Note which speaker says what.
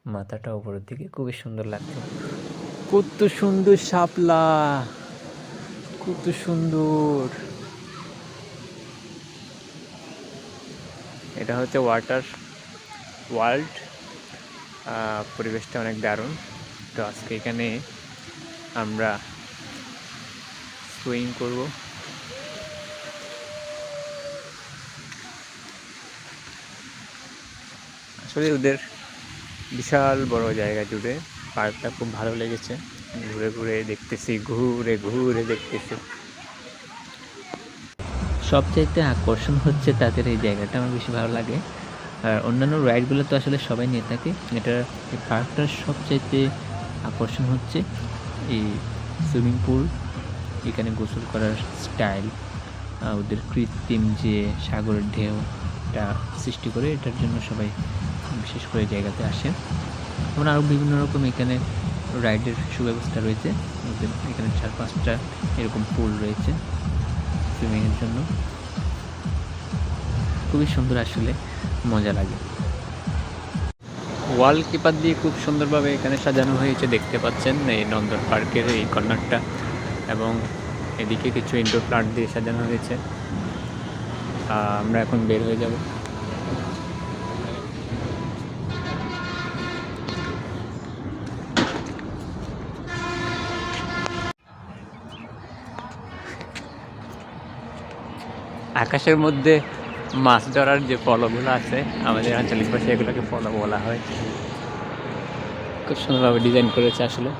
Speaker 1: মাথাটা উপরের দিকে, খুবই সুন্দর লাগছে। কত সুন্দর শাপলা, কত সুন্দর। এটা হচ্ছে ওয়াটার ওয়ার্ল্ড। পরিবেশটা অনেক দারুণ। তো আজকে এখানে আমরা সুইং করব। আসলে ওদের বিশাল বড় জায়গা জুড়ে পার্কটা খুব ভালো লেগেছে। ঘুরে ঘুরে দেখতেছি, ঘুরে ঘুরে দেখতেছি। সবচাইতে আকর্ষণ হচ্ছে তাদের এই জায়গাটা আমার বেশি ভালো লাগে। আর অন্যান্য রাইডগুলো তো আসলে সবাই নিয়ে থাকে, এটা এই পার্কটার সবচাইতে আকর্ষণ হচ্ছে এই সুইমিং পুল, এখানে গোসল করার স্টাইল, ওদের কৃত্রিম যে সাগরের ঢেউটা সৃষ্টি করে, এটার জন্য সবাই বিশেষ করে জায়গাতে আসে। এবং আরও বিভিন্ন রকম এখানে রাইডের সুব্যবস্থা রয়েছে। এখানে 4-5টা এরকম পুল রয়েছে সুইমিংয়ের জন্য। খুবই সুন্দর, আসলে মজা লাগে। ওয়াল কিপার দিয়ে খুব সুন্দরভাবে এখানে সাজানো হয়েছে, দেখতে পাচ্ছেন এই নন্দন পার্কের এই কর্নারটা। এবং এদিকে কিছু ইনডোর প্লান্ট দিয়ে সাজানো হয়েছে। আমরা এখন বের হয়ে যাব। আকাশের মধ্যে মাছ ধরার যে পলগুলো আছে, আমাদের আঞ্চলিক ভাষায় এগুলোকে পল বলা হয়। খুব সুন্দরভাবে ডিজাইন করেছে আসলে।